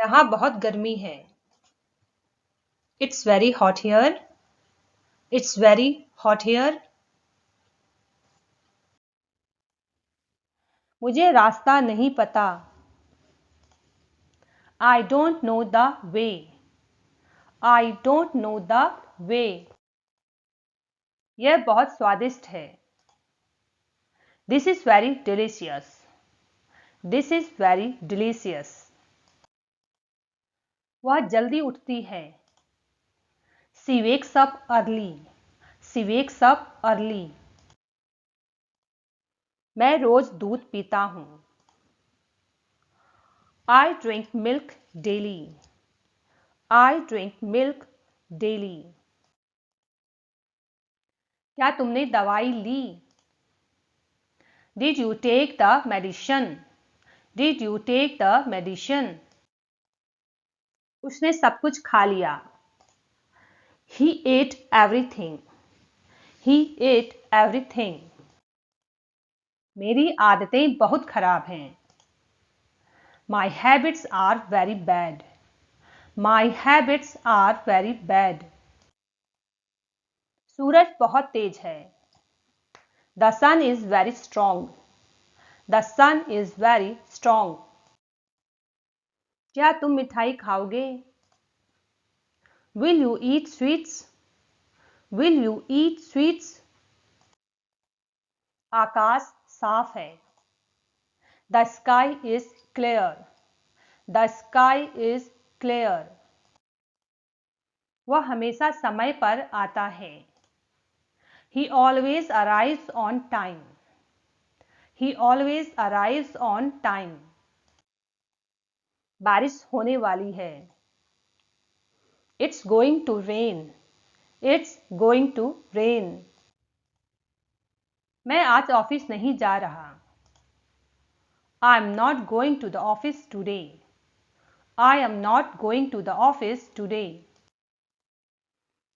यहाँ बहुत गर्मी है। It's very hot here. It's very hot here. मुझे रास्ता नहीं पता। I don't know the way. I don't know the way. यह बहुत स्वादिष्ट है। This is very delicious. This is very delicious. वह जल्दी उठती है। She wakes up early. She wakes up early. मैं रोज दूध पीता हूँ। I drink milk daily. I drink milk daily. क्या तुमने दवाई ली? Did you take the medicine? Did you take the medicine? उसने सब कुछ खा लिया। He ate everything. He ate everything. मेरी आदतें बहुत खराब हैं। My habits are very bad. My habits are very bad. सूरज बहुत तेज है। The sun is very strong. The sun is very strong. क्या तुम मिठाई खाओगे? Will you eat sweets? Will you eat sweets? आकाश साफ है। The sky is clear. The sky is clear. वह हमेशा समय पर आता है। He always arrives on time. He always arrives on time. बारिश होने वाली है। It's going to rain. It's going to rain. मैं आज ऑफिस नहीं जा रहा। I'm not going to the office today. I am not going to the office today.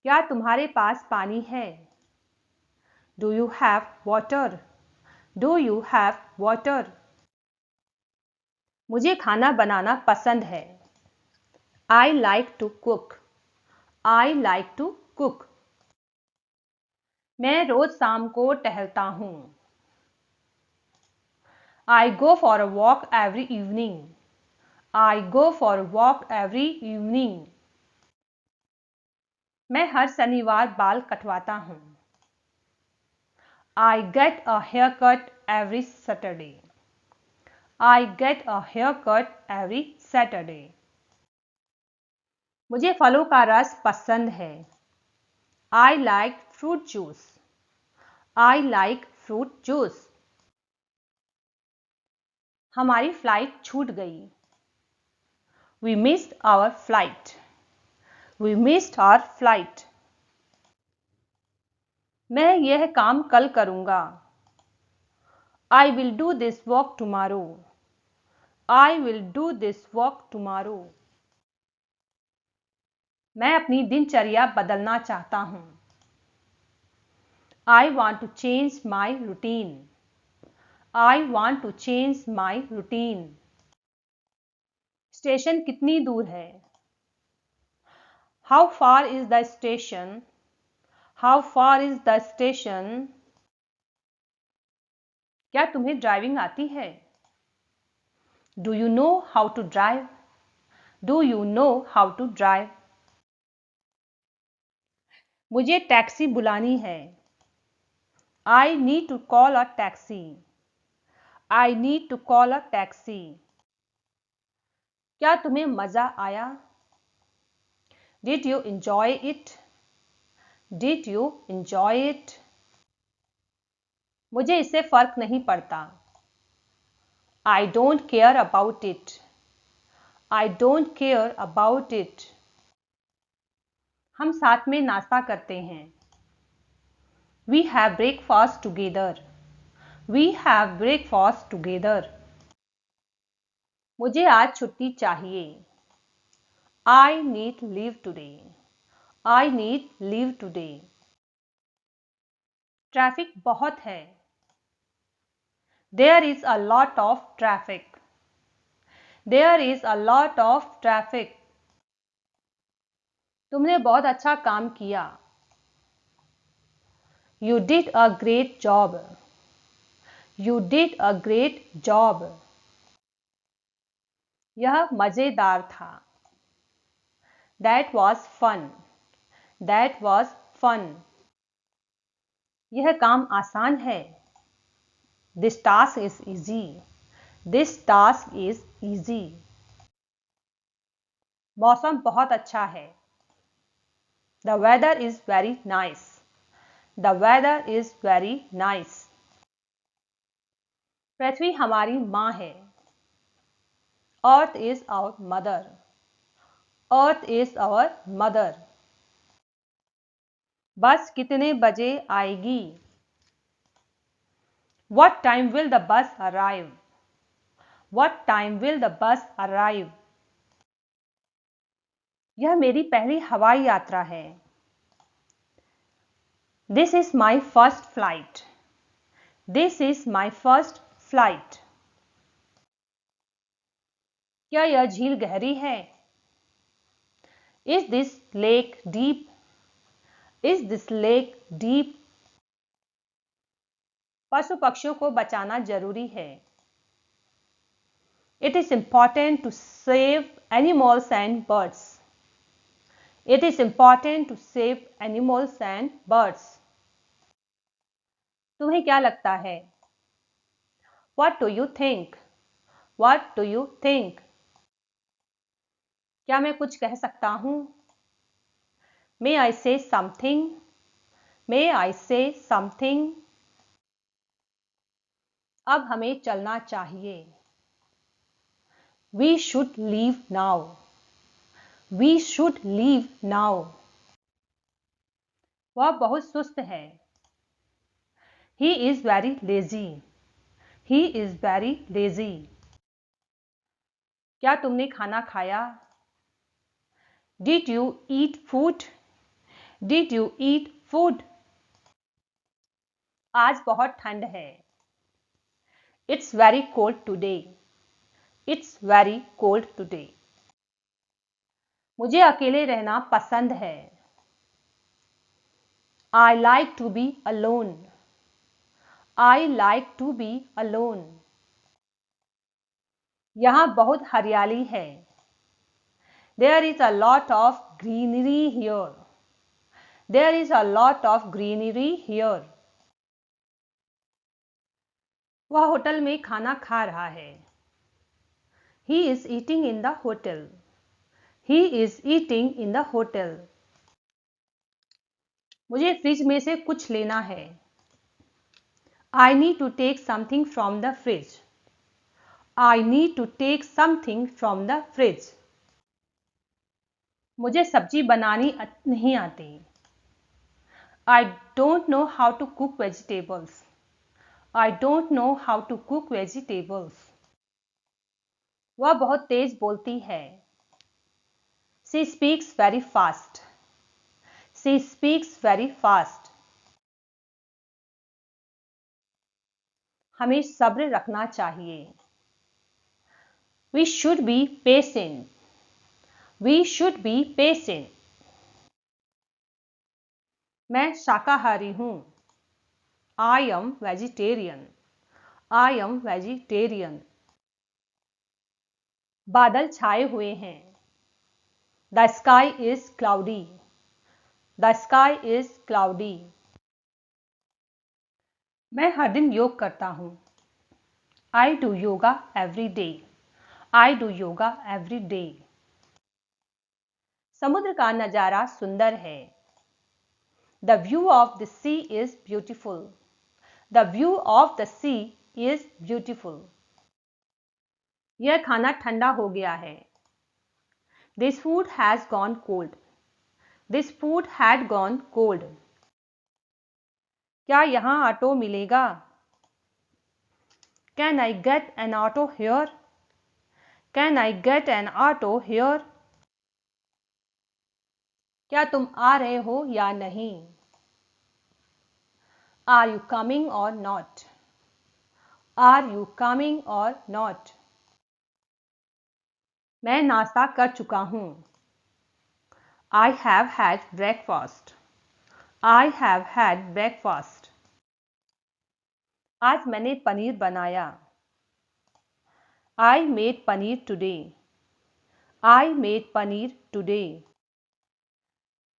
क्या तुम्हारे पास पानी है? Do you have water? Do you have water? मुझे खाना बनाना पसंद है। I like to cook. I like to cook. मैं रोज शाम को टहलता हूँ। I go for a walk every evening. I go for a walk every evening. मैं हर शनिवार बाल कटवाता हूँ। I get a haircut every Saturday. I get a haircut every Saturday. मुझे फलों का रस पसंद है। I like fruit juice. I like fruit juice. हमारी फ्लाइट छूट गई। We missed our flight. We missed our flight. मैं यह काम कल करूँगा। I will do this work tomorrow. I will do this work tomorrow. मैं अपनी दिनचर्या बदलना चाहता हूँ। I want to change my routine. I want to change my routine. Station कितनी दूर है? How far is the station? How far is the station? क्या तुम्हें ड्राइविंग आती है? Do you know how to drive? Do you know how to drive? मुझे taxi बुलानी है। I need to call a taxi. I need to call a taxi. क्या तुम्हें मजा आया? Did you enjoy it? Did you enjoy it? मुझे इससे फर्क नहीं पड़ता। I don't care about it. I don't care about it. हम साथ में नाश्ता करते हैं। We have breakfast together. We have breakfast together. मुझे आज छुट्टी चाहिए। I need leave today. I need leave today. Traffic बहुत है। There is a lot of traffic. There is a lot of traffic. तुमने बहुत अच्छा काम किया. You did a great job. You did a great job. यह मजेदार था. That was fun. That was fun. यह काम आसान है. This task is easy. This task is easy. मौसम बहुत अच्छा है. The weather is very nice. The weather is very nice. पृथ्वी हमारी माँ है. Earth is our mother. Earth is our mother. बस कितने बजे आएगी? What time will the bus arrive? What time will the bus arrive? यह मेरी पहली हवाई यात्रा है. This is my first flight. This is my first flight. क्या यह झील गहरी है? Is this lake deep? Is this lake deep? पशु पक्षियों को बचाना जरूरी है. It is important to save animals and birds. It is important to save animals and birds. तुम्हें क्या लगता है? What do you think? What do you think? क्या मैं कुछ कह सकता हूँ? May I say something? May I say something? अब हमें चलना चाहिए. We should leave now. We should leave now. वह बहुत सुस्त है. He is very lazy. He is very lazy. क्या तुमने खाना खाया? Did you eat food? Did you eat food? आज बहुत ठंड है. It's very cold today. It's very cold today. मुझे अकेले रहना पसंद है. I like to be alone. I like to be alone. यहाँ बहुत हरियाली है. There is a lot of greenery here. There is a lot of greenery here. वह होटल में खाना खा रहा है. He is eating in the hotel. He is eating in the hotel. मुझे फ्रिज में से कुछ लेना है. I need to take something from the fridge. I need to take something from the fridge. मुझे सब्जी बनानी नहीं आती. I don't know how to cook vegetables. I don't know how to cook vegetables. वह बहुत तेज बोलती है. She speaks very fast. She speaks very fast. हमें सब्र रखना चाहिए. We should be patient. We should be patient. मैं शाकाहारी हूँ. I am vegetarian. I am vegetarian. बादल छाए हुए हैं. The sky is cloudy. The sky is cloudy. मैं हर दिन योग करता हूँ. I do yoga every day. I do yoga every day. समुद्र का नजारा सुंदर है. The view of the sea is beautiful. The view of the sea is beautiful. यह खाना ठंडा हो गया है. This food has gone cold. This food had gone cold. क्या यहाँ ऑटो मिलेगा? Can I get an auto here? Can I get an auto here? क्या तुम आ रहे हो या नहीं? Are you coming or not? Are you coming or not? मैं नाश्ता कर चुका हूँ। I have had breakfast. I have had breakfast. आज मैंने पनीर बनाया। I made paneer today. I made paneer today.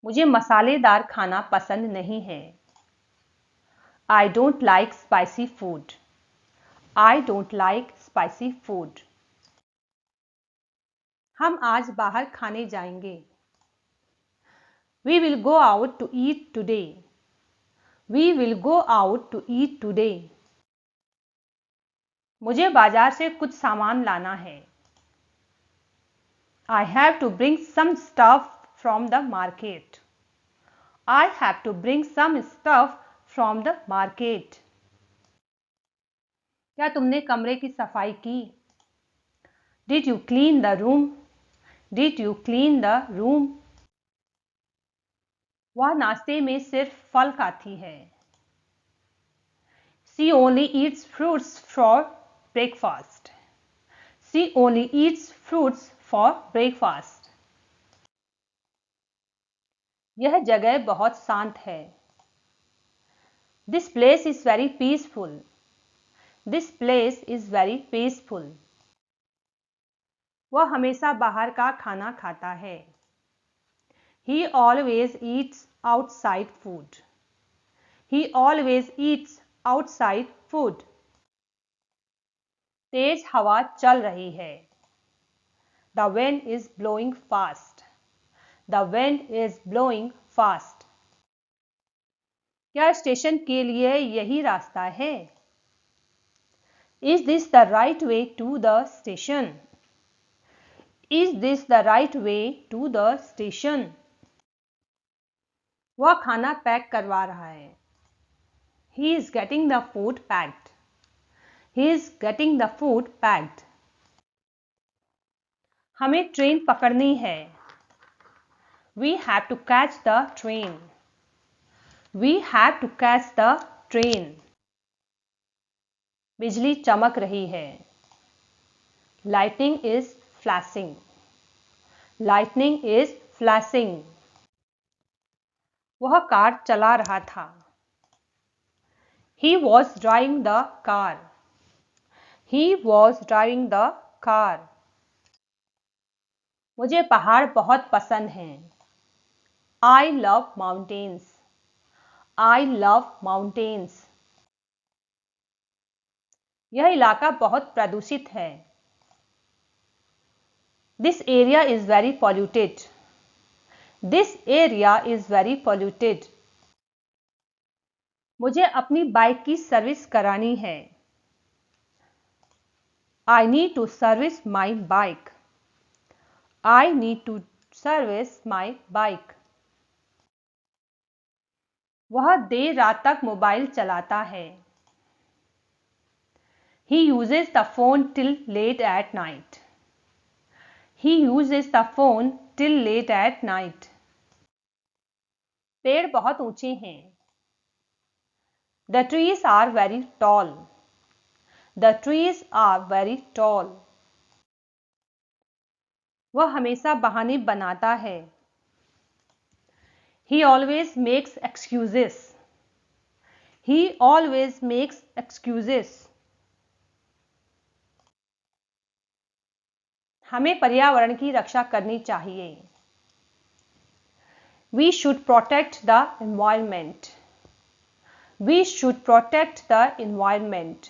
मुझे मसालेदार खाना पसंद नहीं है। I don't like spicy food. I don't like spicy food. हम आज बाहर खाने जाएंगे। We will go out to eat today. We will go out to eat today. मुझे बाजार से कुछ सामान लाना है। I have to bring some stuff from the market. I have to bring some stuff from the market. क्या तुमने कमरे की सफाई की? Did you clean the room? Did you clean the room? वह नाश्ते में सिर्फ फल खाती है। She only eats fruits for breakfast. She only eats fruits for breakfast. यह जगह बहुत शांत है। This place is very peaceful. This place is very peaceful. वह हमेशा बाहर का खाना खाता है। He always eats outside food. He always eats outside food. तेज हवा चल रही है। The wind is blowing fast. The wind is blowing fast. क्या स्टेशन के लिए यही रास्ता है? Is this the right way to the station? Is this the right way to the station? वह खाना पैक करवा रहा है। He is getting the food packed. He is getting the food packed. हमें ट्रेन पकड़नी है। We have to catch the train. We have to catch the train. बिजली चमक रही है। Lightning is flashing. Lightning is flashing. वह car चला रहा था। He was driving the car. He was driving the car. मुझे पहाड़ बहुत पसंद हैं। I love mountains. I love mountains. यह इलाका बहुत प्रदूषित है। This area is very polluted. This area is very polluted. मुझे अपनी बाइक की सर्विस करानी है। I need to service my bike. I need to service my bike. वह देर रात तक मोबाइल चलाता है। He uses the phone till late at night. He uses the phone till late at night. पेड़ बहुत ऊंचे हैं। The trees are very tall. The trees are very tall. वह हमेशा बहाने बनाता है। He always makes excuses. He always makes excuses. हमें पर्यावरण की रक्षा करनी चाहिए। We should protect the environment. We should protect the environment.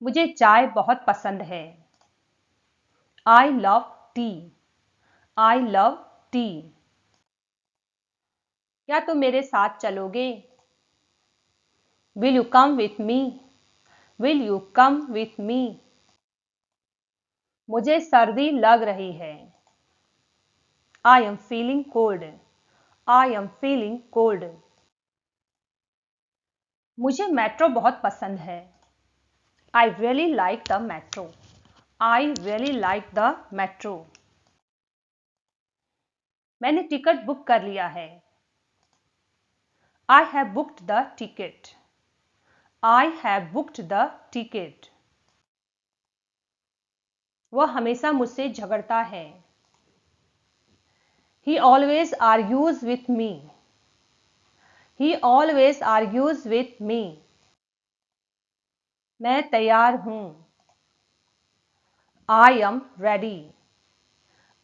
मुझे चाय बहुत पसंद है। I love tea. I love tea. क्या तुम मेरे साथ चलोगे? Will you come with me? Will you come with me? मुझे सर्दी लग रही है। I am feeling cold. I am feeling cold. मुझे मेट्रो बहुत पसंद है। I really like the metro. I really like the metro. मैंने टिकट बुक कर लिया है। I have booked the ticket. I have booked the ticket. वह हमेशा मुझसे झगड़ता है। He always argues with me. He always argues with me. मैं तैयार हूं। I am ready.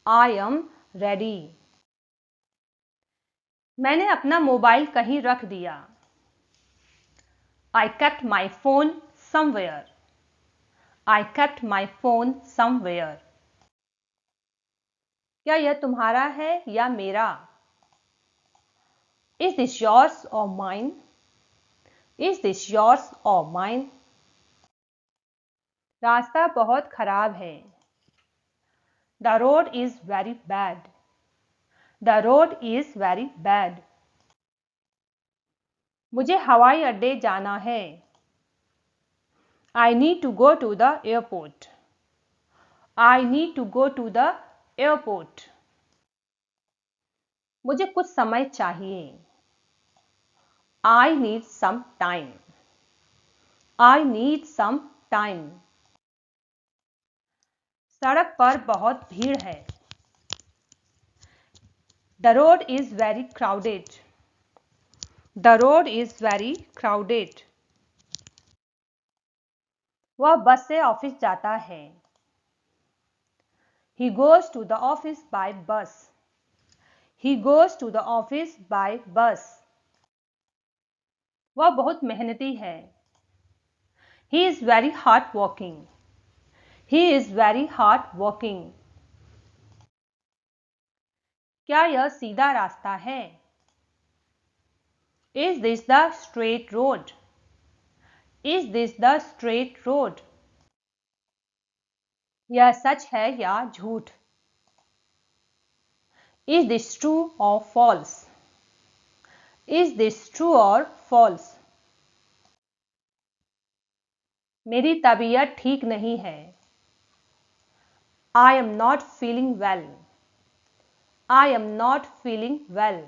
I am ready. मैंने अपना मोबाइल कहीं रख दिया। I kept my phone somewhere. I kept my phone somewhere. क्या यह तुम्हारा है या मेरा? Is this yours or mine? Is this yours or mine? रास्ता बहुत खराब है। The road is very bad. The road is very bad. मुझे हवाई अड्डे जाना है। I need to go to the airport. I need to go to the airport. मुझे कुछ समय चाहिए। I need some time. I need some time. सड़क पर बहुत भीड़ है। The road is very crowded. The road is very crowded. वह बस से ऑफिस जाता है। He goes to the office by bus. He goes to the office by bus. वह बहुत मेहनती है। He is very hard working. He is very hard working. क्या यह सीधा रास्ता है? Is this the straight road? Is this the straight road? यह सच है या झूठ? Is this true or false? Is this true or false? मेरी तबीयत ठीक नहीं है। I am not feeling well. I am not feeling well.